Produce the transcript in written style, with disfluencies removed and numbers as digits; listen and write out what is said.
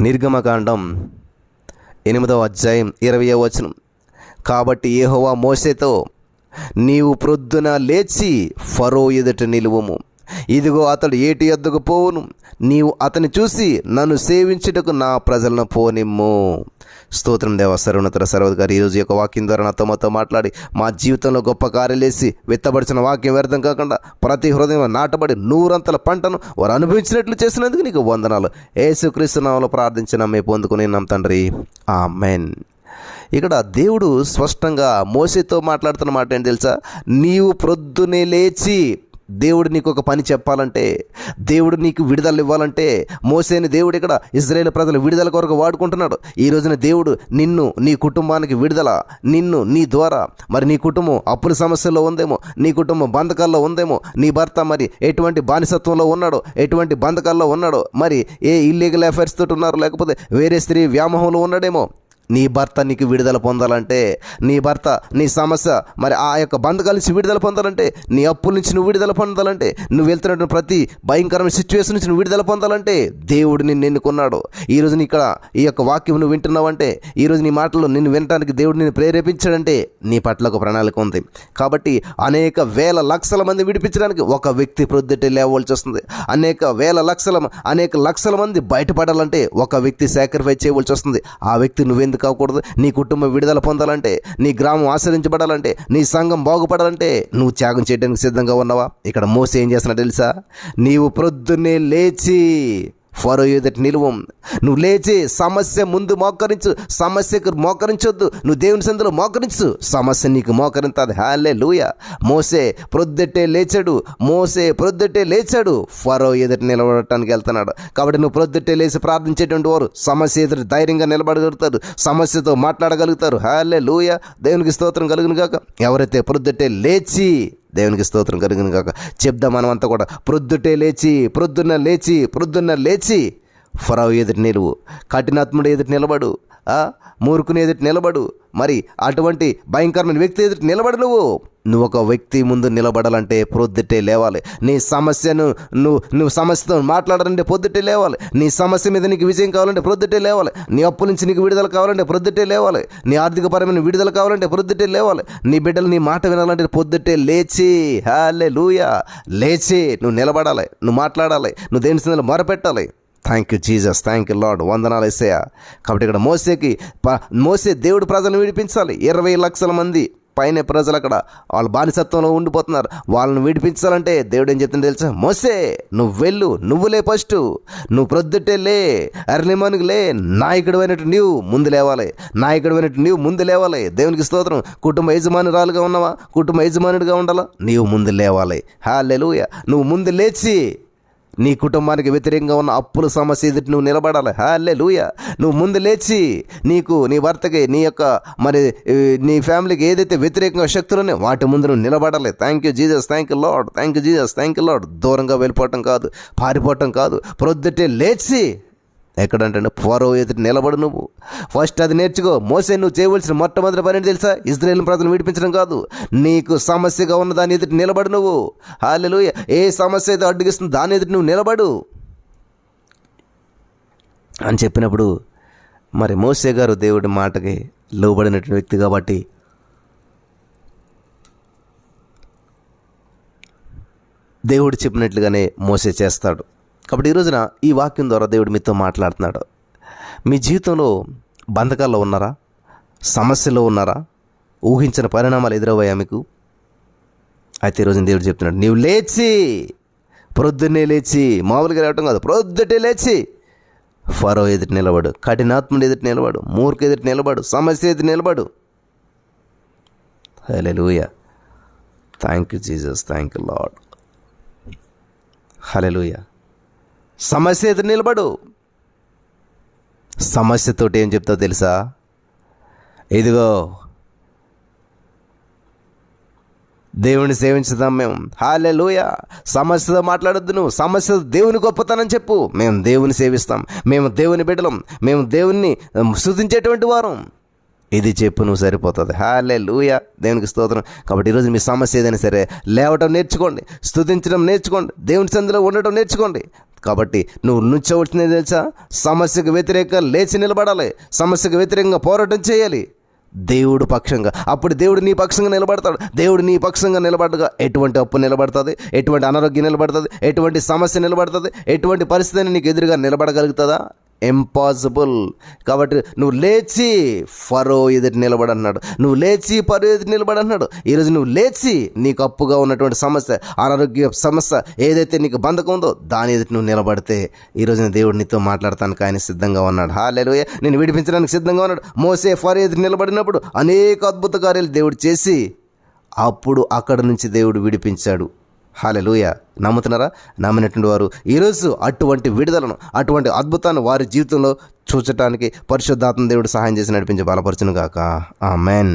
నిర్గమకాండం 8వ అధ్యాయం 20వ వచనం. కాబట్టి యెహోవా మోషేతో, నీవు ప్రొద్దున లేచి ఫరో ఎదుట నిలువుము. ఇదిగో అతడు ఏటి యొద్దకు పోవును. నీవు అతని చూసి నన్ను సేవించుటకు నా ప్రజలను పోనిమ్ము. స్తోత్రం దేవ. సర్వోన్నత సర్వోధికారి ఈరోజు యొక్క వాక్యం ద్వారా నాతో మాట్లాడి మా జీవితంలో గొప్ప కార్యాలేసి విత్తబడిచిన వాక్యం వ్యర్థం కాకుండా ప్రతి హృదయంలో నాటబడి 100 పంటను వారు అనుభవించినట్లు చేసినందుకు నీకు వందనాలు. యేసుక్రీస్తు నామములో ప్రార్థించిన మేము పొందుకుని ఉన్నాం తండ్రి, ఆమెన్. ఇక్కడ దేవుడు స్పష్టంగా మోషేతో మాట్లాడుతున్న మాట ఏంటి తెలుసా? నీవు ప్రొద్దునే లేచి, దేవుడు నీకు ఒక పని చెప్పాలంటే, దేవుడు నీకు విడుదల ఇవ్వాలంటే, మోసేని దేవుడు ఇక్కడ ఇజ్రాయేల్ ప్రజల విడుదల కొరకు వాడుకుంటున్నాడు. ఈ రోజున దేవుడు నిన్ను, నీ కుటుంబానికి విడుదల, నిన్ను, నీ ద్వారా మరి నీ కుటుంబం అప్పుల సమస్యల్లో ఉందేమో, నీ కుటుంబం బంధకాల్లో ఉందేమో, నీ భర్త మరి ఎటువంటి బానిసత్వంలో ఉన్నాడో, ఎటువంటి బంధకాల్లో ఉన్నాడో, మరి ఏ ఇల్లీగల్ అఫైర్స్ తోటి ఉన్నారో, లేకపోతే వేరే స్త్రీ వ్యామోహంలో ఉన్నాడేమో, నీ భర్త నీకు విడుదల పొందాలంటే, నీ భర్త నీ సమస్య మరి ఆ యొక్క బంధకాల నుంచి విడుదల పొందాలంటే, నీ అప్పుల నుంచి నువ్వు విడుదల పొందాలంటే, నువ్వు వెళ్తున్న ప్రతి భయంకరమైన సిచ్యువేషన్ నుంచి నువ్వు విడుదల పొందాలంటే దేవుడు నిన్ను ఎన్నుకున్నాడు. ఈరోజు నీ ఇక్కడ ఈ యొక్క వాక్యం నువ్వు వింటున్నావంటే, ఈరోజు నీ మాటలు నిన్ను వినటానికి దేవుడు నిన్ను ప్రేరేపించాడంటే నీ పట్ల ఒక ప్రణాళిక ఉంది. కాబట్టి అనేక వేల లక్షల మంది విడిపించడానికి ఒక వ్యక్తి ప్రొద్దుటే లేవవలసి వస్తుంది. అనేక లక్షల మంది బయటపడాలంటే ఒక వ్యక్తి సాక్రిఫైస్ చేయవలసి వస్తుంది. ఆ వ్యక్తి నువ్వెందుకు కాకూడదు? నీ కుటుంబం విడుదల పొందాలంటే, నీ గ్రామం ఆశ్రయించబడాలంటే, నీ సంఘం బాగుపడాలంటే నువ్వు త్యాగం చేయడానికి సిద్ధంగా ఉన్నావా? ఇక్కడ మోసే ఏం చేస్తున్నా తెలుసా? నీవు ప్రొద్దున్నే లేచి ఫరో ఎదుట నిలువు. నువ్వు లేచి సమస్య ముందు మోకరించు. సమస్యకు మోకరించొద్దు, నువ్వు దేవుని సందులో మోకరించు, సమస్య నీకు మోకరింతది. హల్లెలూయా. మోసే ప్రొద్దుటే లేచాడు ఫరో ఎదుట నిలబడటానికి వెళ్తున్నాడు. కాబట్టి నువ్వు ప్రొద్దుటే లేచి ప్రార్థించేటువంటి వారు సమస్య ఎదుట ధైర్యంగా నిలబడగలుగుతారు, సమస్యతో మాట్లాడగలుగుతారు. హల్లెలూయా. దేవునికి స్తోత్రం కలుగును గాక. ఎవరైతే ప్రొద్దుటే లేచి, దేవునికి స్తోత్రం కలుగును గాక. చెప్దాం మనమంతా కూడా, ప్రొద్దున్న లేచి ఫరో ఎదుటి నిలువు, కఠినాత్ముడు ఎదుటి నిలబడు, మూర్ఖుని ఎదుటి నిలబడు, మరి అటువంటి భయంకరమైన వ్యక్తి ఎదుటి నిలబడు. నువ్వు ఒక వ్యక్తి ముందు నిలబడాలంటే ప్రొద్దుటే లేవాలి. నీ సమస్యను నువ్వు సమస్యతో మాట్లాడాలంటే ప్రొద్దుటే లేవాలి. నీ సమస్య మీద నీకు విజయం కావాలంటే ప్రొద్దుటే లేవాలి. నీ అప్పు నుంచి నీకు విడుదల కావాలంటే ప్రొద్దుటే లేవాలి. నీ ఆర్థికపరమైన విడుదల కావాలంటే ప్రొద్దుటే లేవాలి. నీ బిడ్డలు నీ మాట వినాలంటే ప్రొద్దుటే లేచి, హల్లెలూయా, లేచి నువ్వు నిలబడాలి, నువ్వు మాట్లాడాలి, నువ్వు దేని సందులో మొరపెట్టాలి. Thank you Jesus, thank you Lord, వందనాలు యేసయ్యా. కాబట్టి ఇక్కడ మోసే దేవుడు ప్రజలను విడిపించాలి. 20 లక్షల మంది పైన ప్రజలు అక్కడ వాళ్ళ బానిసత్వంలో ఉండిపోతున్నారు. వాళ్ళని విడిపించాలంటే దేవుడు ఏం చెప్తుందో తెలుసా? మోసే నువ్వు వెళ్ళు, నువ్వులే ఫస్ట్, నువ్వు ప్రొద్దుటే లే, ఎర్లీ మార్నింగ్ లే, నాయకుడు అయినట్టు నీవు ముందు లేవాలి. దేవునికి స్తోత్రం. కుటుంబ యజమానురాలుగా ఉన్నావా? కుటుంబ యజమానుడిగా ఉండాలా? నీవు ముందు లేవాలి. హల్లెలూయా. నువ్వు ముందు లేచి నీ కుటుంబానికి వ్యతిరేకంగా ఉన్న అప్పుల సమస్య ఎదుటి నువ్వు నిలబడాలి. హల్లెలూయా. నువ్వు ముందు లేచి నీకు, నీ భర్తకి, నీ యొక్క మరి నీ ఫ్యామిలీకి ఏదైతే వ్యతిరేకంగా శక్తులున్నాయో వాటి ముందు నువ్వు నిలబడాలి. Thank you Jesus, thank you lord. దూరంగా వెళ్ళిపోవటం కాదు, పారిపోవటం కాదు. ప్రొద్దుటే లేచి ఎక్కడంటే ఫరో ఎదుటి నిలబడు. నువ్వు ఫస్ట్ అది నేర్చుకో. మోసే నువ్వు చేయవలసిన మొట్టమొదటి పని ఏంటి తెలుసా? ఇజ్రాయేల్ ప్రజలను విడిపించడం కాదు, నీకు సమస్యగా ఉన్న దాని ఎదుటి నిలబడు నువ్వు. హల్లెలూయా. ఏ సమస్య అయితే అడ్డుగిస్తుంది దాని ఎదుటి నువ్వు నిలబడు అని చెప్పినప్పుడు మరి మోసే గారు దేవుడి మాటకి లోబడినటువంటి వ్యక్తి కాబట్టి దేవుడు చెప్పినట్లుగానే మోసే చేస్తాడు. కాబట్టి ఈ రోజున ఈ వాక్యం ద్వారా దేవుడు మీతో మాట్లాడుతున్నాడు. మీ జీవితంలో బంధకాల్లో ఉన్నారా? సమస్యలో ఉన్నారా? ఊహించిన పరిణామాలు ఎదురయ్యాయా మీకు? అయితే ఈరోజు దేవుడు చెప్తున్నాడు, నీవు లేచి, ప్రొద్దున్నే లేచి, మామూలుగా లేవటం కాదు, ప్రొద్దుటే లేచి ఫరో ఎదుటి నిలబడు, కఠినాత్ముడు ఎదుటి నిలబడు, మూర్ఖ ఎదుటి నిలబడు, సమస్య ఎదుటి నిలబడు. Hallelujah. Thank you Jesus, thank you Lord. Hallelujah. సమస్య ఎదురు నిలబడు. సమస్యతోటి ఏం చెప్తావు తెలుసా? ఇదిగో దేవుని సేవించుదాం మేము. హల్లెలూయా. సమస్యతో మాట్లాడొద్దు నువ్వు. సమస్య దేవుని గొప్పతనం చెప్పు. మేము దేవుని సేవిస్తాం, మేము దేవుని బిడ్డలం, మేము దేవుణ్ణి స్తుతించేటువంటి వారం. ఇది చెప్పు నువ్వు సరిపోతుంది. హల్లెలూయా, దేవునికి స్తోత్రం. కాబట్టి ఈరోజు మీ సమస్య ఏదైనా సరే లేవటం నేర్చుకోండి, స్తుతించడం నేర్చుకోండి, దేవుని సందులో ఉండటం నేర్చుకోండి. కాబట్టి నువ్వు నుంచోవలసింది తెలుసా? సమస్యకు వ్యతిరేకంగా లేచి నిలబడాలి, సమస్యకు వ్యతిరేకంగా పోరాటం చేయాలి దేవుడు పక్షంగా. అప్పుడు దేవుడు నీ పక్షంగా నిలబడతాడు. దేవుడు నీ పక్షంగా నిలబడగా ఎటువంటి అప్పు నిలబడుతుంది, ఎటువంటి అనారోగ్యం నిలబడుతుంది, ఎటువంటి సమస్య నిలబడుతుంది, ఎటువంటి పరిస్థితిని నీకు ఎదురుగా నిలబడగలుగుతుందా? ఇంపాసిబుల్. కాబట్టి నువ్వు లేచి ఫరో ఎదుటి నిలబడన్నాడు, నువ్వు లేచి ఫరో ఎదుటి నిలబడన్నాడు. ఈరోజు నువ్వు లేచి నీకు అప్పుగా ఉన్నటువంటి సమస్య, అనారోగ్య సమస్య ఏదైతే నీకు బంధకం ఉందో దాని ఎదుటి నువ్వు నిలబడితే ఈరోజు దేవుడు నీతో మాట్లాడటానికి ఆయన సిద్ధంగా ఉన్నాడు. హల్లెలూయా, నేను విడిపించడానికి సిద్ధంగా ఉన్నాడు. మోసే ఫరో ఎదుటి నిలబడినప్పుడు అనేక అద్భుత కార్యాలు దేవుడు చేసి అప్పుడు అక్కడ నుంచి దేవుడు విడిపించాడు. హల్లెలూయా, నమ్ముతున్నారా? నమ్మినటువంటి వారు ఈరోజు అటువంటి విడుదలను, అటువంటి అద్భుతాన్ని వారి జీవితంలో చూచటానికి పరిశుద్ధాత్మ దేవుడు సహాయం చేసి నడిపించి బలపరచును గాక. ఆమేన్.